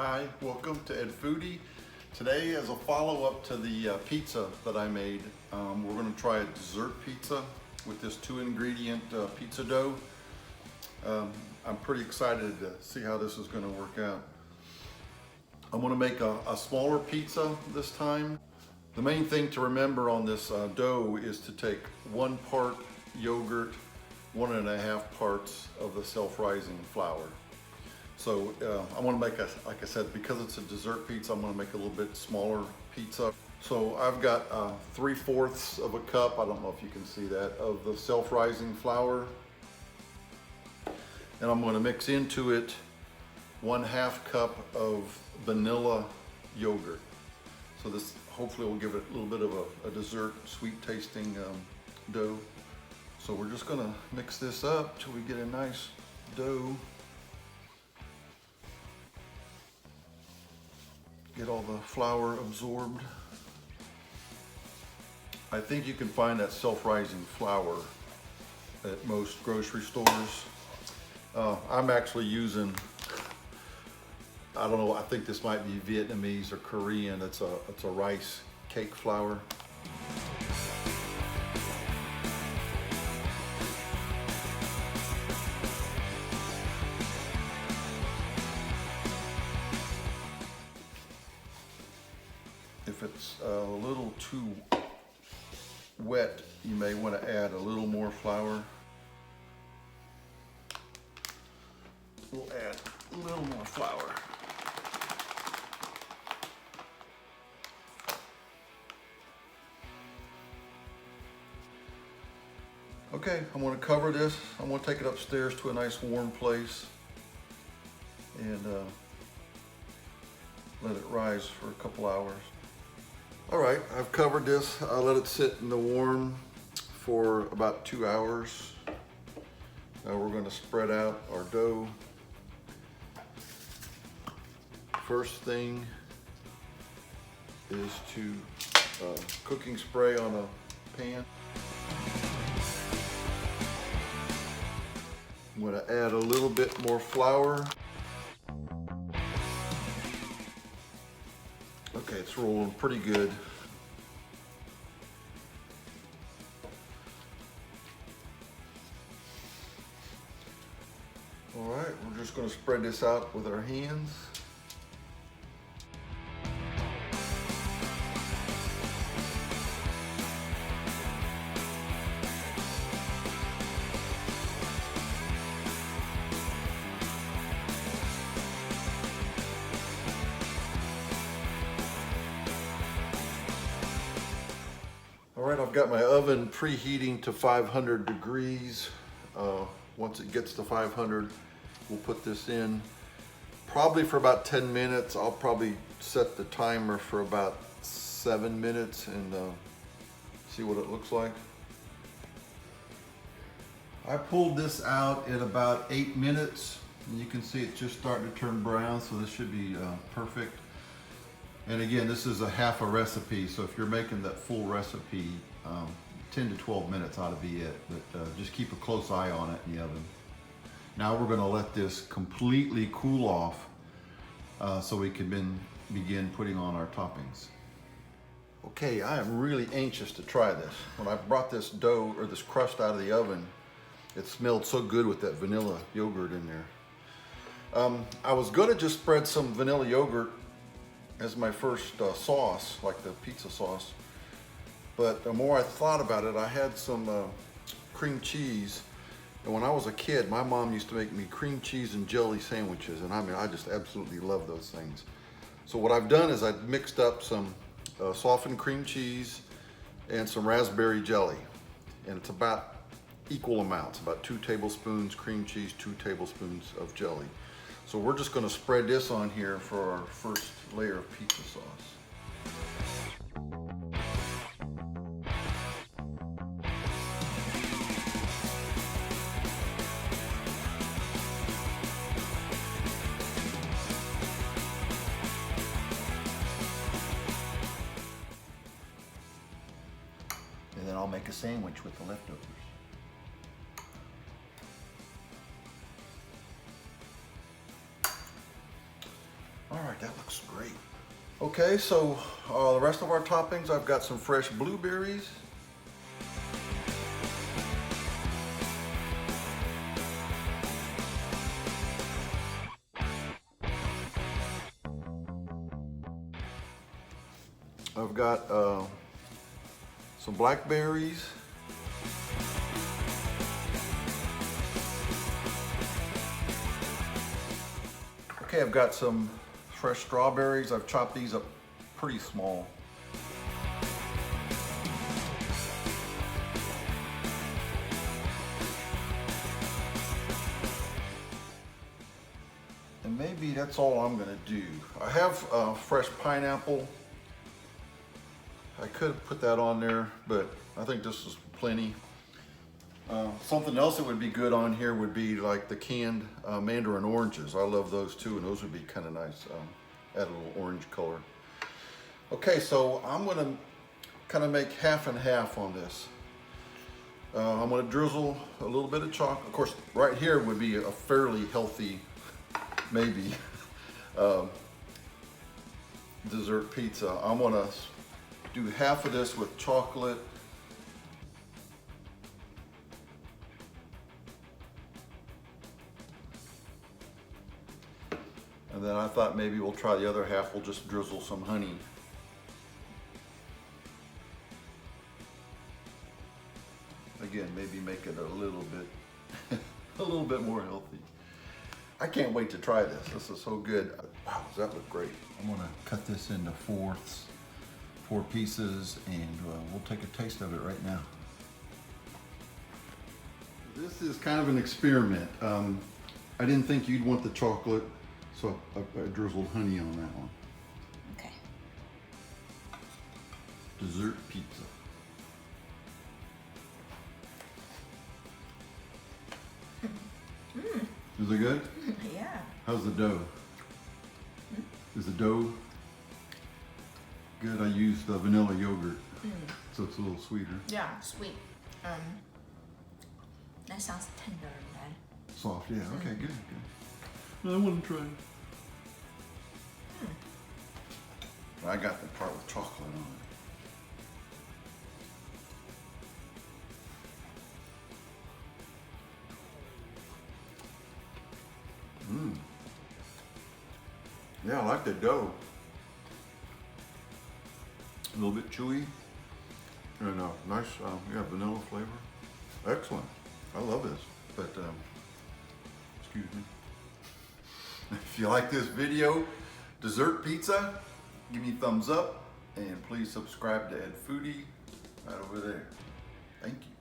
Hi, welcome to Ed Foodie. Today, as a follow-up to the pizza that I made, we're going to try a dessert pizza with this 2-ingredient pizza dough. I'm pretty excited to see how this is going to work out. I'm going to make a smaller pizza this time. The main thing to remember on this dough is to take 1 part yogurt, 1.5 parts of the self-rising flour. So I want to make like I said, because it's a dessert pizza, I'm going to make a little bit smaller pizza. So I've got 3/4 of a cup, I don't know if you can see that, of the self-rising flour. And I'm going to mix into it 1/2 cup of vanilla yogurt. So this hopefully will give it a little bit of a dessert, sweet tasting dough. So we're just going to mix this up till we get a nice dough. Get all the flour absorbed. I think you can find that self-rising flour at most grocery stores. I'm actually using, I don't know, I think this might be Vietnamese or Korean. It's a rice cake flour. If it's a little too wet, you may want to add a little more flour. We'll add a little more flour. Okay, I'm going to cover this. I'm going to take it upstairs to a nice warm place and let it rise for a couple hours. All right, I've covered this. I'll let it sit in the warm for about 2 hours. Now we're going to spread out our dough. First thing is to cooking spray on a pan. I'm going to add a little bit more flour. Okay, it's rolling pretty good. All right, we're just going to spread this out with our hands. All right, I've got my oven preheating to 500 degrees. Once it gets to 500, we'll put this in. Probably for about 10 minutes. I'll probably set the timer for about 7 minutes and see what it looks like. I pulled this out at about 8 minutes. And you can see it's just starting to turn brown, so this should be perfect. And again, this is a half a recipe, so if you're making that full recipe, 10 to 12 minutes ought to be it, but just keep a close eye on it in the oven. Now we're gonna let this completely cool off so we can begin putting on our toppings. Okay, I am really anxious to try this. When I brought this dough, or this crust out of the oven, it smelled so good with that vanilla yogurt in there. I was gonna just spread some vanilla yogurt as my first sauce, like the pizza sauce. But the more I thought about it, I had some cream cheese. And when I was a kid, my mom used to make me cream cheese and jelly sandwiches. And I mean, I just absolutely love those things. So what I've done is I've mixed up some softened cream cheese and some raspberry jelly. And it's about equal amounts, about 2 tablespoons cream cheese, 2 tablespoons of jelly. So we're just going to spread this on here for our first layer of pizza sauce. And then I'll make a sandwich with the leftovers. All right, that looks great. Okay, so the rest of our toppings, I've got some fresh blueberries. I've got some blackberries. Okay, I've got some fresh strawberries. I've chopped these up pretty small. And maybe that's all I'm gonna do. I have fresh pineapple. I could put that on there, but I think this is plenty. Something else that would be good on here would be like the canned mandarin oranges. I love those too, and those would be kind of nice. Add a little orange color. Okay, so I'm gonna kind of make half and half on this. I'm gonna drizzle a little bit of chocolate. Of course, right here would be a fairly healthy, maybe, dessert pizza. I'm gonna do half of this with chocolate. And then I thought maybe we'll try the other half. We'll just drizzle some honey. Again, maybe make it a little bit, a little bit more healthy. I can't wait to try this. This is so good. Wow, does that look great? I'm gonna cut this into four pieces, and we'll take a taste of it right now. This is kind of an experiment. I didn't think you'd want the chocolate, so I drizzled honey on that one. Okay. Dessert pizza. Is it good? Yeah. How's the dough? Is the dough good? I used vanilla yogurt, so it's a little sweeter. Yeah, sweet. That sounds tender, man. Soft, yeah. Okay, good, good. I want to try it. I got the part with chocolate on it. Yeah, I like the dough. A little bit chewy. And nice, yeah, vanilla flavor. Excellent. I love this. But, excuse me. If you like this video, dessert pizza, give me a thumbs up. And please subscribe to Ed Foodie right over there. Thank you.